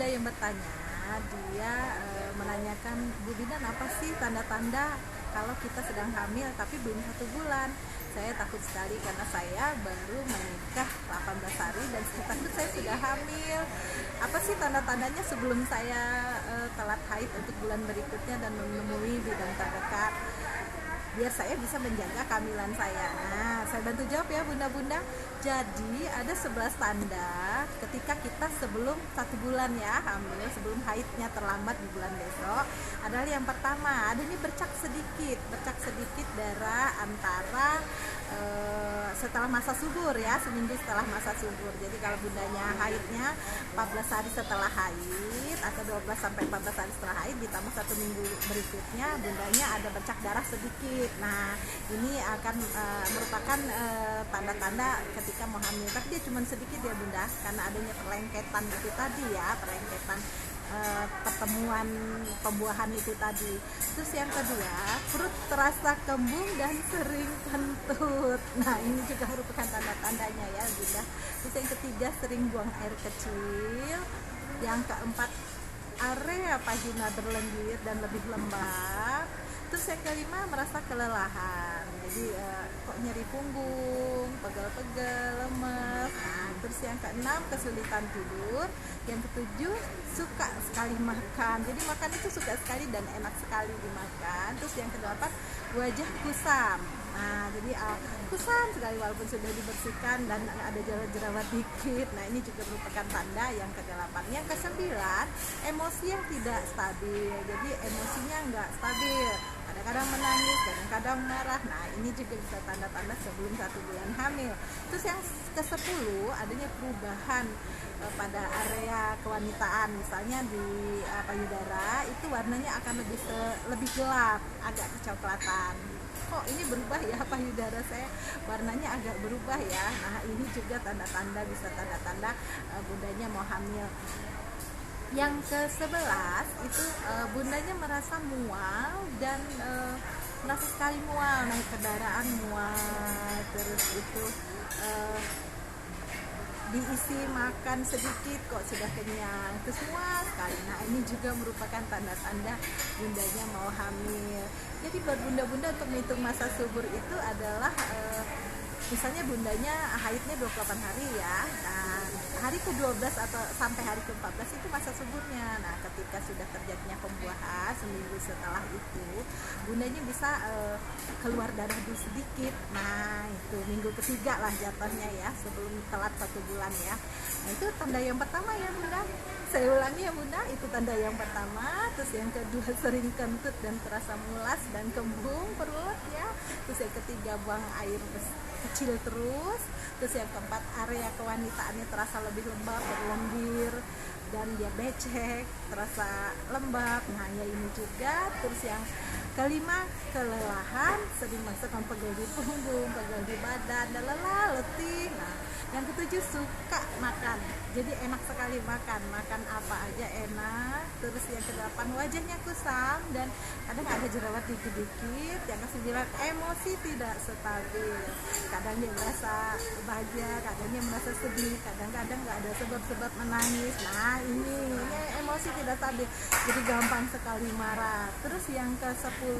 bunda yang bertanya, dia menanyakan, Bu Bidan, apa sih tanda-tanda kalau kita sedang hamil tapi belum 1 bulan? Saya takut sekali karena saya baru menikah 18 hari dan saya takut saya sudah hamil. Apa sih tanda-tandanya sebelum saya telat haid untuk bulan berikutnya dan menemui bidan terdekat, biar saya bisa menjaga kehamilan saya. Nah, saya bantu jawab ya bunda-bunda. Jadi ada 11 tanda ketika kita sebelum 1 bulan ya hamil, sebelum haidnya terlambat di bulan besok. Adalah yang pertama, adanya bercak sedikit darah antara setelah masa subur ya, seminggu setelah masa subur. Jadi kalau bundanya haidnya 14 hari setelah haid atau 12 sampai 14 hari setelah haid ditambah 1 minggu berikutnya, bundanya ada bercak darah sedikit. Nah, ini akan merupakan tanda-tanda ketika mau hamil. Tapi dia cuma sedikit ya bunda, karena adanya perlengketan itu tadi ya, perlengketan pertemuan pembuahan itu tadi. Terus yang kedua, perut terasa kembung dan sering kentut. Nah, ini juga merupakan tanda-tandanya ya bunda. Terus yang ketiga, sering buang air kecil. Yang keempat, area vagina berlendir dan lebih lembab. Terus yang kelima, merasa kelelahan. Jadi kok nyeri punggung, pegel-pegel, lemes. Nah, terus yang keenam, kesulitan tidur. Yang ketujuh, suka sekali makan. Jadi makan itu suka sekali dan enak sekali dimakan. Terus yang kedelapan, wajah kusam. Nah, jadi kusam sekali walaupun sudah dibersihkan dan ada jerawat-jerawat dikit. Nah, ini juga merupakan tanda yang ke-8. Yang ke-9, emosi yang tidak stabil. Jadi emosinya nggak stabil. Kadang-kadang menangis, kadang-kadang marah. Nah, ini juga bisa tanda-tanda sebelum 1 bulan hamil. Terus yang ke-10, adanya perubahan pada area kewanitaan. Misalnya di payudara itu warnanya akan lebih gelap, agak kecoklatan. Kok ini berubah ya payudara saya, warnanya agak berubah ya. Nah, ini juga tanda-tanda, bisa tanda-tanda bundanya mau hamil. Yang ke-11 itu bundanya merasa mual dan merasa sekali mual, naik kendaraan mual, terus itu diisi makan sedikit kok sudah kenyang, terus mual sekali. Nah, ini juga merupakan tanda-tanda bundanya mau hamil. Jadi buat bunda-bunda untuk menghitung masa subur itu adalah misalnya bundanya haidnya 28 hari ya. Nah, hari ke-12 atau sampai hari ke-14 itu masa suburnya. Nah, ketika sudah terjadinya pembuahan seminggu setelah itu, bundanya bisa keluar darah sedikit. Nah, itu minggu ketiga lah jatuhnya ya, sebelum telat 1 bulan ya. Nah, itu tanda yang pertama ya bunda. Saya ulangi ya bunda, itu tanda yang pertama. Terus yang kedua, sering kentut dan terasa mulas dan kembung perut ya. Terus yang ketiga, buang air kecil terus. Terus yang keempat, area kewanitaannya terasa lebih lembab, berlendir, dan dia becek, terasa lembab. Nah, ya ini juga. Terus yang kelima, kelelahan, sering merasakan pegel di punggung, pegel di badan, dan lelah, letih. Nah, yang ketujuh, suka makan, jadi enak sekali makan apa aja enak. Terus yang ke-8, wajahnya kusam dan kadang ada jerawat dikit-dikit. Yang ke-9, emosi tidak stabil, kadang dia merasa bahagia, kadang dia merasa sedih, kadang-kadang nggak ada sebab-sebab menangis. Nah, ini emosi tidak stabil, jadi gampang sekali marah. Terus yang ke-10,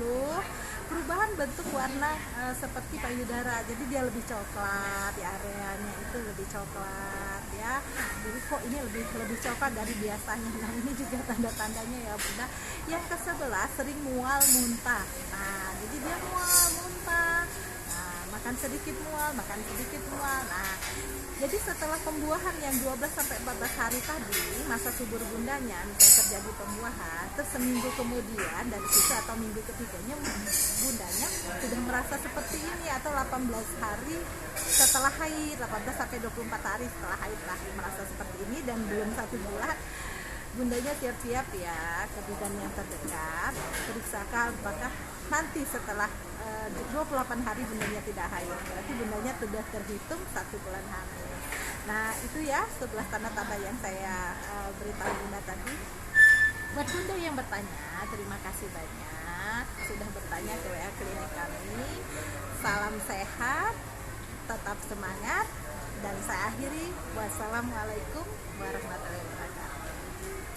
perubahan bentuk warna seperti payudara, jadi dia lebih coklat di areanya, itu lebih coklat ya. Jadi kok ini lebih coklat dari biasanya. Nah, ini juga tanda-tandanya ya bunda. Yang ke-11, sering mual muntah. Nah, jadi dia mual muntah, makan sedikit mual. Nah, jadi setelah pembuahan yang 12 sampai 14 hari tadi, masa subur bundanya, misalnya terjadi pembuahan, terus seminggu kemudian dari situ atau minggu ketiganya bundanya sudah merasa seperti ini, atau 18 hari setelah haid, 18 sampai 24 hari setelah haid lah merasa seperti ini dan belum 1 bulan, bundanya siap-siap ya ke bidan yang terdekat, periksakan apakah nanti setelah 28 hari bundanya tidak haid, berarti bundanya sudah terhitung 1 bulan hamil. Nah, itu ya 11 tanda-tanda yang saya beritahu bunda tadi. Buat bunda yang bertanya, terima kasih banyak sudah bertanya ke WA klinik kami. Salam sehat, tetap semangat, dan saya akhiri, wassalamualaikum warahmatullahi wabarakatuh.